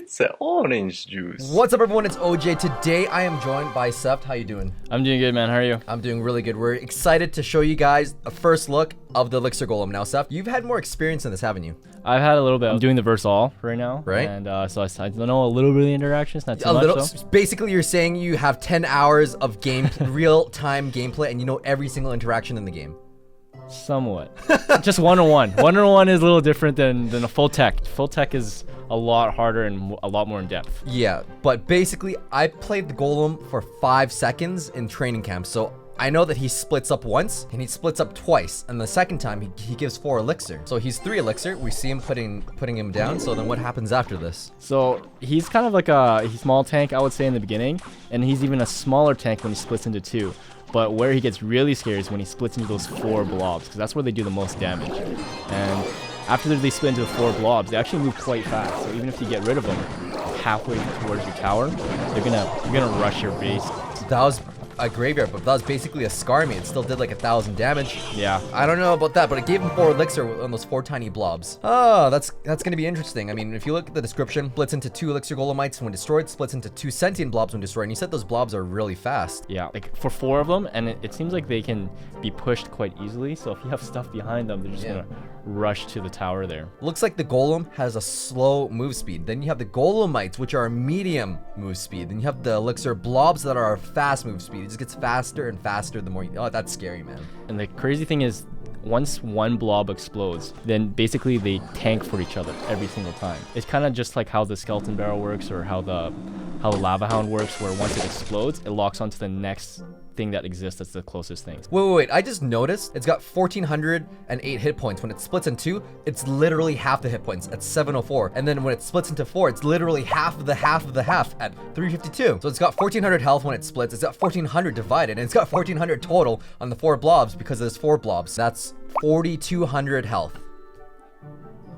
It's an orange juice. What's up, everyone? It's OJ. Today I am joined by Seft. How you doing? I'm doing good, man. How are you? I'm doing really good. We're excited to show you guys a first look of the Elixir Golem. Now, Seft, you've had more experience in this, haven't you? I've had a little bit. I'm doing the verse all right now. Right. And so I know a little bit of the interactions, not too much though. Basically, you're saying you have 10 hours of real-time gameplay and you know every single interaction in the game. Somewhat. Just one-on-one. One-on-one is a little different than a full tech. Full tech is a lot harder and a lot more in depth. Yeah, but basically, I played the Golem for 5 seconds in training camp, so I know that he splits up once and he splits up twice, and the second time he gives 4 elixir. So he's 3 elixir. We see him putting him down. So then what happens after this? So he's kind of like a small tank, I would say, in the beginning, and he's even a smaller tank when he splits into 2. But where he gets really scary is when he splits into those 4 blobs, because that's where they do the most damage. And after they split into the 4 blobs, they actually move quite fast. So even if you get rid of them halfway towards your tower, you're gonna rush your base. That was a graveyard, but that was basically a scar me. It still did like 1,000 damage. Yeah. I don't know about that, but it gave him 4 elixir on those 4 tiny blobs. Oh, that's gonna be interesting. I mean, if you look at the description, splits into 2 elixir golemites when destroyed, splits into 2 sentient blobs when destroyed, and you said those blobs are really fast. Yeah, like for 4 of them, and it seems like they can be pushed quite easily. So if you have stuff behind them, they're just gonna rush to the tower there. Looks like the golem has a slow move speed. Then you have the golemites, which are a medium move speed. Then you have the elixir blobs that are a fast move speed. It just gets faster and faster the more you... Oh, that's scary, man. And the crazy thing is, once one blob explodes, then basically they tank for each other every single time. It's kind of just like how the skeleton barrel works, or how the lava hound works, where once it explodes, it locks onto the next thing that exists that's the closest thing. Wait, I just noticed it's got 1,408 hit points. When it splits in 2, it's literally half the hit points at 704. And then when it splits into 4, it's literally half of the half at 352. So it's got 1,400 health when it splits. It's got 1,400 divided, and it's got 1,400 total on the 4 blobs because there's 4 blobs. That's 4,200 health.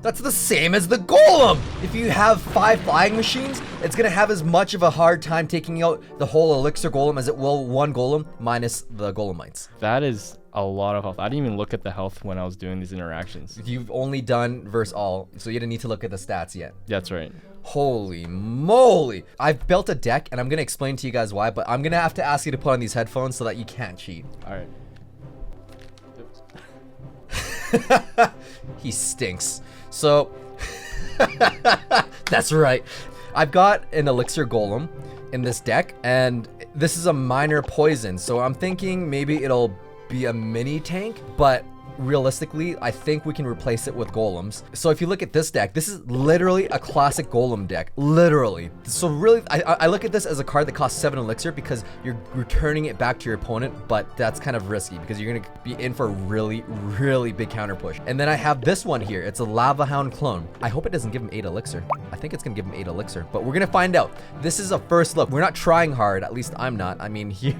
That's the same as the golem! If you have 5 flying machines, it's gonna have as much of a hard time taking out the whole elixir golem as it will 1 golem minus the golemites. That is a lot of health. I didn't even look at the health when I was doing these interactions. You've only done verse all, so you didn't need to look at the stats yet. That's right. Holy moly! I've built a deck, and I'm gonna explain to you guys why, but I'm gonna have to ask you to put on these headphones so that you can't cheat. Alright. He stinks. So, that's right. I've got an elixir golem in this deck, and this is a minor poison. So I'm thinking maybe it'll be a mini tank, but realistically, I think we can replace it with golems. So if you look at this deck, this is literally a classic golem deck, literally. So really, I look at this as a card that costs 7 elixir because you're returning it back to your opponent, but that's kind of risky because you're gonna be in for a really, really big counter push. And then I have this one here. It's a lava hound clone. I hope it doesn't give him 8 elixir. I think it's gonna give him 8 elixir, but we're gonna find out. This is a first look. We're not trying hard, at least I'm not. I mean, he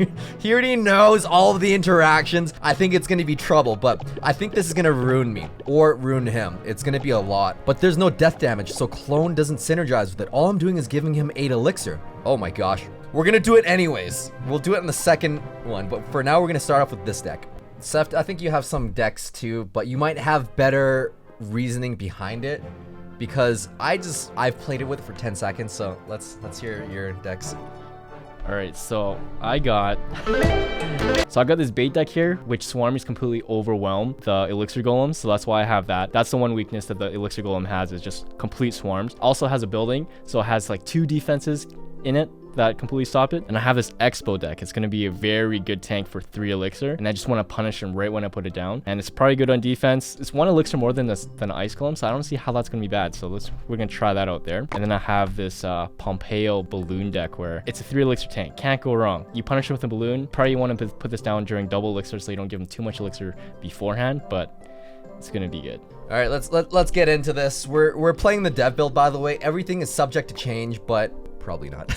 already knows all of the interactions. I think it's gonna be trouble, but I think this is gonna ruin me or ruin him. It's gonna be a lot, but there's no death damage, so clone doesn't synergize with it. All I'm doing is giving him 8 elixir. Oh my gosh. We're gonna do it anyways. We'll do it in the second one, but for now we're gonna start off with this deck. Seft, I think you have some decks too, but you might have better reasoning behind it because I've played it with it for 10 seconds, so let's hear your decks. Alright, so I got this bait deck here, which swarmies completely overwhelm the elixir golem, so that's why I have that. That's the one weakness that the elixir golem has, is just complete swarms. Also has a building, so it has like 2 defenses in it that completely stop it. And I have this expo deck. It's going to be a very good tank for 3 elixir, and I just want to punish him right when I put it down. And it's probably good on defense. It's 1 elixir more than ice golem, so I don't see how that's going to be bad. So we're going to try that out there. And then I have this Pompeo balloon deck where it's a 3 elixir tank. Can't go wrong. You punish him with a balloon. Probably want to put this down during double elixir so you don't give him too much elixir beforehand, but it's going to be good. All right, let's get into this. We're playing the dev build, by the way. Everything is subject to change, but probably not.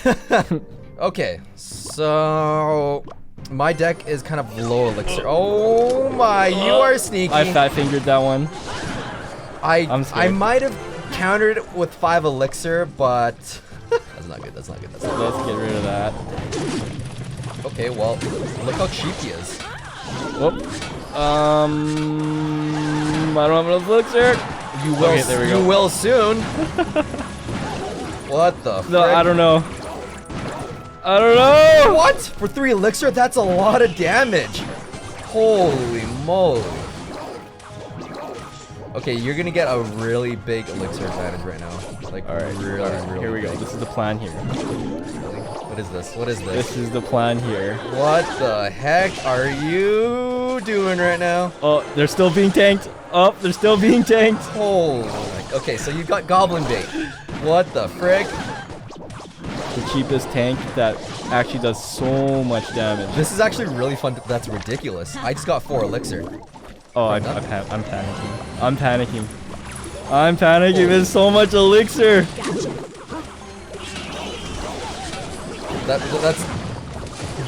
Okay, so my deck is kind of low elixir. Oh my, you are sneaky. I fat fingered that one. I might have countered it with 5 elixir, but that's not good. That's not good. That's not good. Let's get rid of that. Okay, well, look how cheap he is. Whoop. I don't have enough elixir. You will. Okay, there we go. You will soon. What the No, frick? I don't know. I don't know. What? For 3 elixir? That's a lot of damage. Holy moly. Okay, you're gonna get a really big elixir advantage right now. Like, All right, really, really here we go. big. This is the plan here. What is this? What is this? This is the plan here. What the heck are you doing right now? Oh, they're still being tanked. Oh, they're still being tanked. Holy. Okay, so you got goblin bait. What the frick? The cheapest tank that actually does so much damage. This is actually really fun. That's ridiculous. I just got 4 elixir. Oh, I'm panicking. I'm panicking. I'm panicking. There's so much elixir. That's.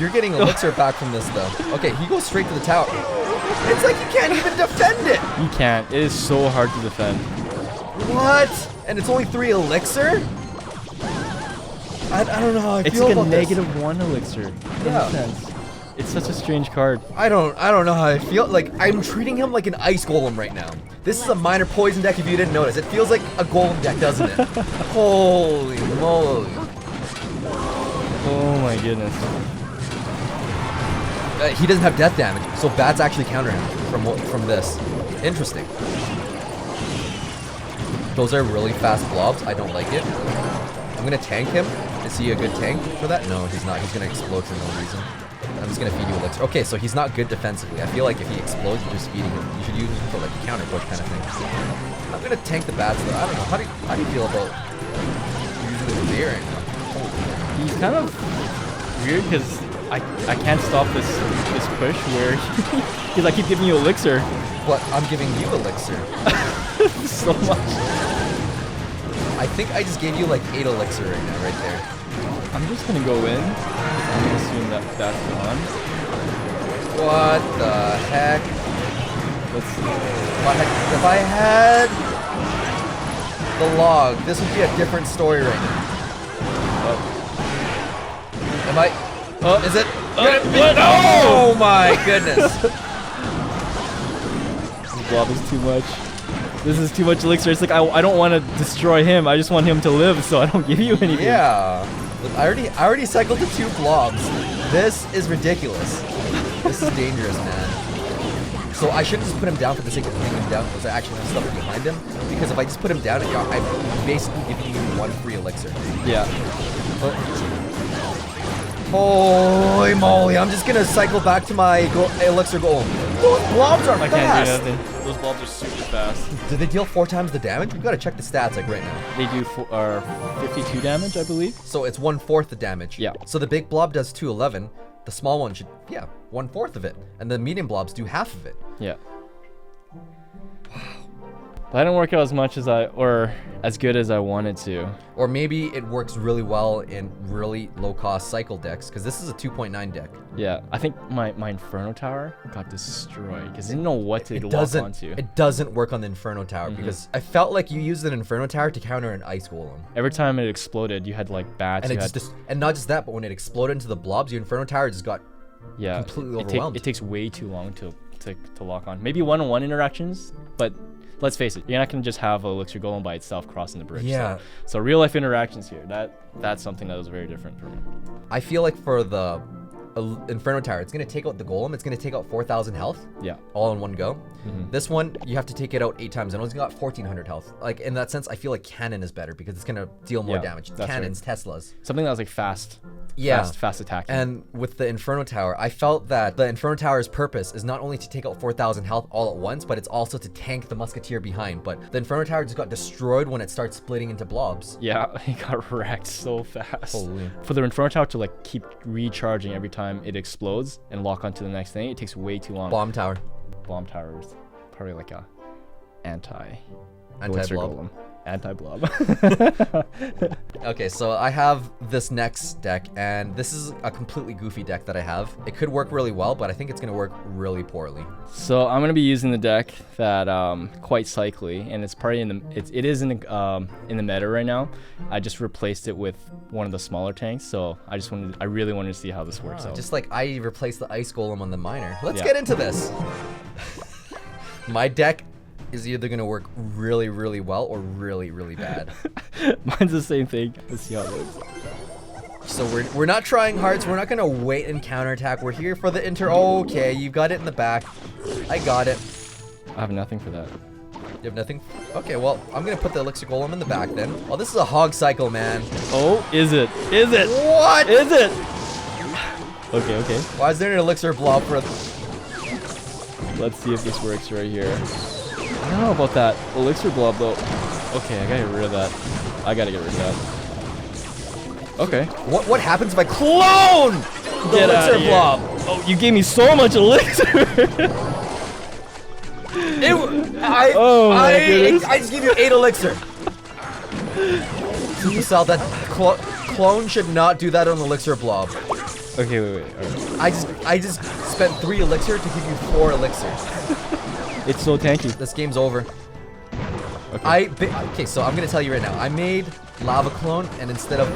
You're getting elixir back from this though. Okay, he goes straight to the tower. It's like you can't even defend it. You can't. It is so hard to defend. What? And it's only 3 elixir? I don't know how I It's feel like a about this. -1 elixir. Yeah. Sense. It's such a strange card. I don't know how I feel. Like, I'm treating him like an ice golem right now. This is a minor poison deck if you didn't notice. It feels like a golem deck, doesn't it? Holy moly. Oh my goodness. He doesn't have death damage, so bats actually counter him from this. Interesting. Those are really fast blobs. I don't like it. I'm gonna tank him. Is he a good tank for that? No, he's not. He's gonna explode for no reason. I'm just gonna feed you elixir. Okay, so he's not good defensively. I feel like if he explodes, you're just feeding him. You should use him for like a counter push kind of thing. I'm gonna tank the bats though. I don't know. How do you feel about using the beer right now? He's kind of weird because I can't stop this push where because I keep giving you elixir But I'm giving you elixir. so much. I think I just gave you like 8 elixir right now, right there. I'm just gonna go in. I'm gonna assume that that's gone. What the heck? Let's see. If I had the log, this would be a different story right now. Am I? Is it? What? Oh my goodness! This blob is too much. This is too much elixir. It's like I don't want to destroy him. I just want him to live, so I don't give you anything. Yeah. I already cycled the 2 blobs. This is ridiculous. This is dangerous, man. So I shouldn't just put him down for the sake of putting him down because I actually have stuff behind him. Because if I just put him down, I'm basically giving you 1 free elixir. Yeah. Holy moly, I'm just gonna cycle back to my elixir golem. Those blobs are I fast! can't do nothing. Those blobs are super fast. Do they deal 4 times the damage? We've gotta check the stats like right now. They do 52 damage, I believe. So it's 1/4 the damage. Yeah. So the big blob does 211. The small one should, 1/4 of it. And the medium blobs do half of it. Yeah. That didn't work out as much as or as good as I wanted to. Or maybe it works really well in really low cost cycle decks, because this is a 2.9 deck. Yeah, I think my Inferno Tower got destroyed because I didn't know what to lock onto. It doesn't work on the Inferno Tower because I felt like you used an Inferno Tower to counter an Ice Golem. Every time it exploded, you had like bats. And not just that, but when it exploded into the blobs, your Inferno Tower just got completely overwhelmed. It takes way too long to lock on. Maybe one-on-one interactions, but let's face it, you're not gonna just have a Elixir Golem by itself crossing the bridge. Yeah. So real life interactions here, that's something that was very different for me. I feel like for the Inferno Tower, it's gonna take out the Golem. It's gonna take out 4,000 health. Yeah. All in one go. This one, you have to take it out 8 times, and it's got 1,400 health. Like in that sense, I feel like Cannon is better because it's gonna deal more damage. Cannons, Teslas. Something that was like fast. Yeah. Fast attacking. And with the Inferno Tower, I felt that the Inferno Tower's purpose is not only to take out 4,000 health all at once, but it's also to tank the Musketeer behind. But the Inferno Tower just got destroyed when it starts splitting into blobs. Yeah, it got wrecked so fast. Holy. For the Inferno Tower to like keep recharging every time it explodes and lock onto the next thing, it takes way too long. Bomb Tower. Bomb Tower is probably like a Anti-blob. Anti-blob. Okay, so I have this next deck, and this is a completely goofy deck that I have. It could work really well, but I think it's gonna work really poorly. So I'm gonna be using the deck that quite cycly, and it's probably it is in the meta right now. I just replaced it with one of the smaller tanks, so I really wanted to see how this works out. Just like I replaced the Ice Golem on the Miner. Let's get into this. My deck is either gonna work really, really well or really, really bad. Mine's the same thing. Let's see how it looks. So we're not trying hard, so we're not gonna wait and counterattack. We're here for the Okay, you've got it in the back. I got it. I have nothing for that. You have nothing? Okay, well, I'm gonna put the Elixir Golem in the back then. Oh, this is a hog cycle, man. Oh, is it? Is it? What? Is it? Okay, okay. Why is there an Elixir blob for Let's see if this works right here. I don't know about that Elixir blob though. Okay, I gotta get rid of that. I gotta get rid of that. Okay. What happens if I clone the Get outta Elixir here. blob? Oh, you gave me so much Elixir! I goodness. just gave you 8 Elixir. Supercell, that clone should not do that on the Elixir blob. Okay, wait. Alright. I just spent 3 Elixir to give you 4 Elixir. It's so tanky. This game's over. Okay. Okay, so I'm gonna tell you right now. I made lava clone, and instead of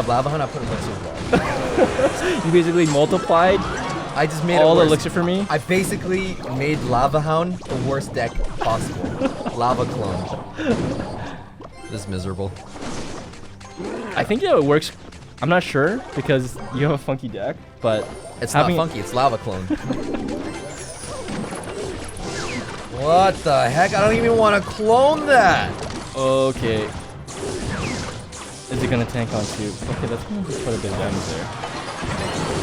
lava hunt, I put elixir blob. You basically multiplied I just made all it the worse. elixir for me? I basically made lava hound the worst deck possible. Lava clone. This is miserable. I think it works. I'm not sure because you have a funky deck, but It's not funky. It's lava clone. What the heck? I don't even want to clone that. Okay. Is it gonna tank on two? Okay, that's gonna be quite a bit of damage there.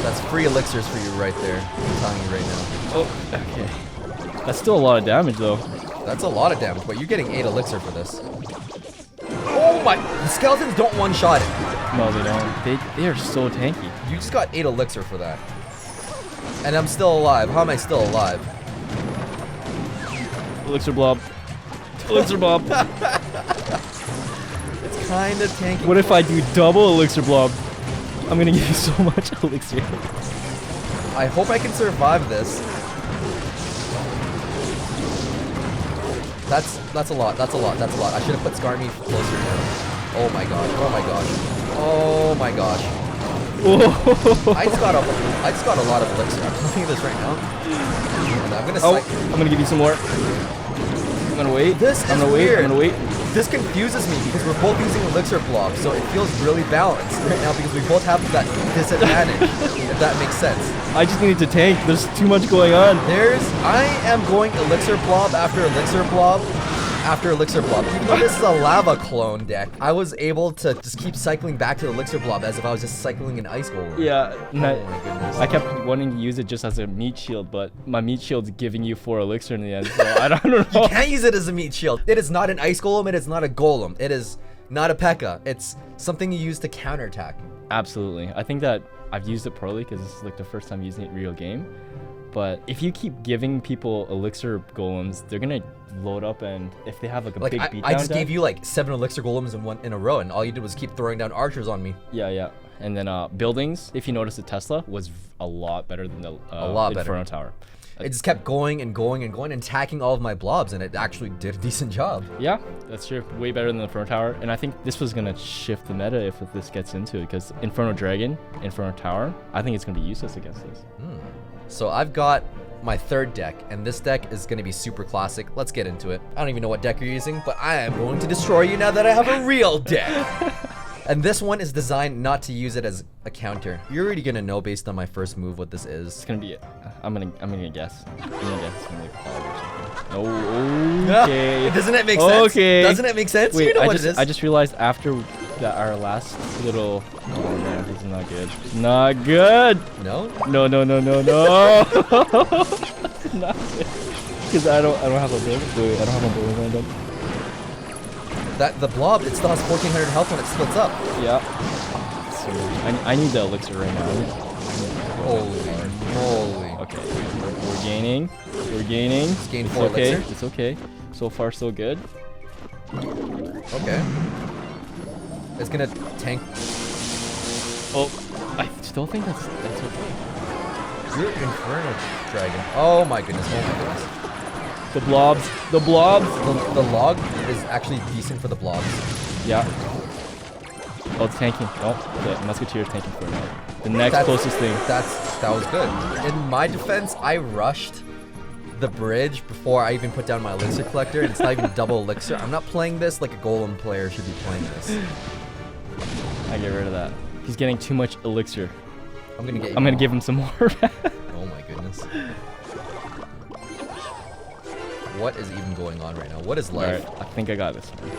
That's free elixirs for you right there. I'm telling you right now. Oh, okay. That's still a lot of damage though. That's a lot of damage, but you're getting 8 elixir for this. Oh my! The skeletons don't one-shot it. No, they don't. They are so tanky. You just got 8 elixir for that. And I'm still alive. How am I still alive? Elixir blob. Elixir blob. It's kind of tanky. What if I do double elixir blob? I'm gonna give you so much elixir. I hope I can survive this. That's a lot. That's a lot. That's a lot. I should have put Scar Me closer now. Oh my gosh. Oh my gosh. Oh my gosh. Whoa. I just got a lot of elixir. I'm telling you this right now. And I'm gonna I'm gonna give you some more. I'm gonna wait. This I'm is gonna wait. weird. I'm gonna wait. This confuses me because we're both using elixir blocks, so it feels really balanced right now because we both have that disadvantage, if that makes sense. I just needed to tank. There's too much going on. I am going elixir blob after elixir blob after elixir blob. Even though this is a lava clone deck, I was able to just keep cycling back to the elixir blob as if I was just cycling an ice golem. Yeah. Oh my goodness. I kept wanting to use it just as a meat shield, but my meat shield's giving you 4 elixir in the end, so I don't know. You can't use it as a meat shield. It is not an ice golem. It is not a golem. It is not a P.E.K.K.A. It's something you use to counterattack. Absolutely. I think that I've used it poorly because it's like the first time using it real game. But if you keep giving people elixir golems, they're gonna load up, and if they have like a big beatdown I just deck, gave you like 7 elixir golems in a row, and all you did was keep throwing down archers on me. yeah. And then buildings, if you notice, the Tesla was a lot better than the Inferno Tower. It just kept going and going and going and attacking all of my blobs, and it actually did a decent job. Yeah, that's true. Way better than the Inferno Tower. And I think this was going to shift the meta if this gets into it, because Inferno Dragon, Inferno Tower, I think it's going to be useless against this. So I've got my 3rd deck, and this deck is going to be super classic. Let's get into it. I don't even know what deck you're using, but I am going to destroy you now that I have a real deck. And this one is designed not to use it as a counter. You're already gonna know based on my first move what this is. It's gonna be. I'm gonna guess. I'm gonna guess it's gonna be Power or something. Oh, okay. Doesn't it make sense? Okay. Doesn't it make sense? Wait, You know what it is. I just realized after that our last little. Oh man, this is not good. Not good. No? No. Not good. Because I don't have a building. Wait, I don't have a building lined up. The blob, it still has 1400 health when it splits up. Yeah. So I need the elixir right now. Holy moly. Okay. We're gaining. We're gaining. Just gained It's 4 okay. elixir. It's okay. So far, so good. Okay. It's gonna tank. Oh, I still think that's okay. You're Inferno Dragon. Oh my goodness. Oh my goodness. The blobs. The log is actually decent for the blobs. Yeah. Oh, it's tanking. Oh, the musketeer is tanking for it now. The next closest thing. That was good. In my defense, I rushed the bridge before I even put down my elixir collector, and it's not even double elixir. I'm not playing this like a golem player should be playing this. I get rid of that. He's getting too much elixir. I'm gonna get. I'm gonna give him some more. Oh my goodness. What is even going on right now? What is life? Alright, I think I got this one.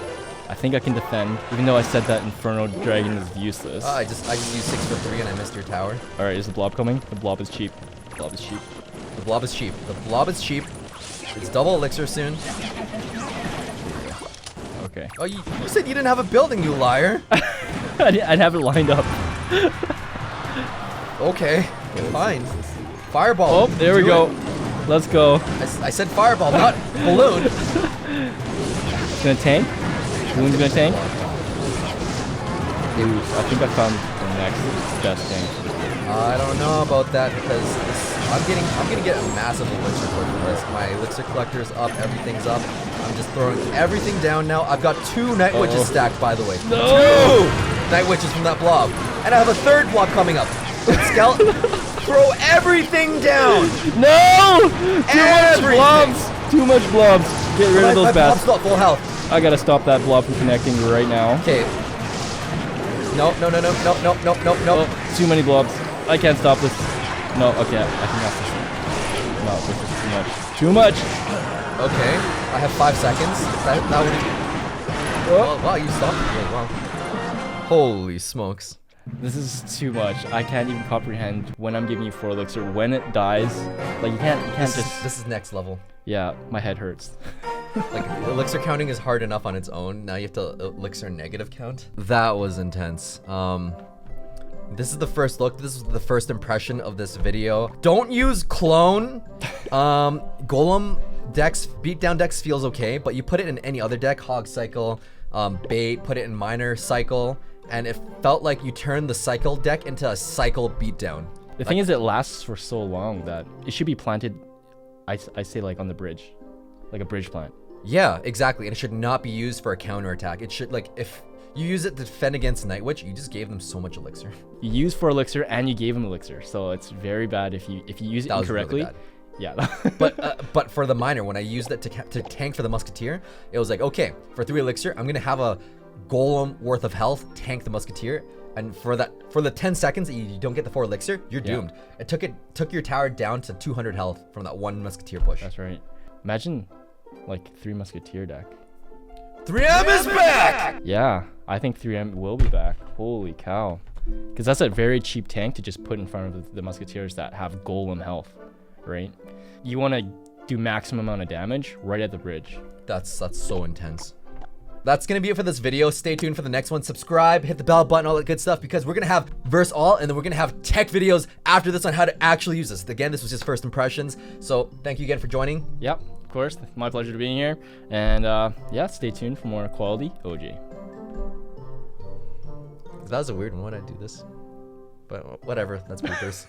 I think I can defend, even though I said that Inferno Dragon is useless. I just used 6 for 3 and I missed your tower. Alright, is the blob coming? The blob is cheap. The blob is cheap. The blob is cheap. The blob is cheap. It's double elixir soon. Okay. Oh, you said you didn't have a building, you liar. I'd have it lined up. Okay, fine. Fireball. Oh, there we go. Let's go. I said fireball, not balloon. It's gonna tank. Balloon's gonna tank. Ooh, I think I found the next best tank. I don't know about that because I'm gonna get a massive elixir for this. My elixir collector's up, everything's up. I'm just throwing everything down now. I've got 2 night witches stacked, by the way. No! 2 night witches from that blob, and I have a 3rd blob coming up. Skeleton, throw everything down. No! Too much blobs. Too much blobs. Get rid of those my bats. blob's not full health. I gotta stop that blob from connecting right now. Okay. No. Oh, too many blobs. I can't stop this. No, okay, I think that's this. No, this is too much. Too much! Okay, I have 5 seconds. That would... Oh. Wow, you stopped it really well. Holy smokes. This is too much. I can't even comprehend when I'm giving you 4 elixir. When it dies, like you can't This is next level. Yeah, my head hurts. Like, elixir counting is hard enough on its own. Now you have to elixir negative count. That was intense. This is the first look. This is the first impression of this video. Don't use clone. Golem decks, beatdown decks feels okay, but you put it in any other deck, hog cycle, bait, put it in minor cycle, and it felt like you turned the cycle deck into a cycle beatdown. The thing is, it lasts for so long that it should be planted, I say like on the bridge, like a bridge plant. Yeah, exactly, and it should not be used for a counterattack. It should, like, if you use it to defend against Night Witch, you just gave them so much elixir. You used 4 elixir and you gave him elixir, so it's very bad if you use it That was incorrectly. really bad. Yeah. but for the miner, when I used it to tank for the musketeer, it was like, okay, for 3 elixir, I'm gonna have a golem worth of health tank the musketeer, and for the 10 seconds that you don't get the 4 elixir, you're doomed. It took your tower down to 200 health from that 1 musketeer push. That's right. Imagine like 3 musketeer deck. 3M is back! Yeah, I think 3M will be back. Holy cow. Because that's a very cheap tank to just put in front of the musketeers that have golem health, right? You want to do maximum amount of damage right at the bridge. That's so intense. That's gonna be it for this video. Stay tuned for the next one. Subscribe, hit the bell button, all that good stuff, because we're gonna have verse all, and then we're gonna have tech videos after this on how to actually use this. Again, this was just first impressions. So thank you again for joining. Yep, of course. My pleasure to being here. And yeah, stay tuned for more quality OJ. That was a weird one. Why'd I do this? But whatever, that's bloopers.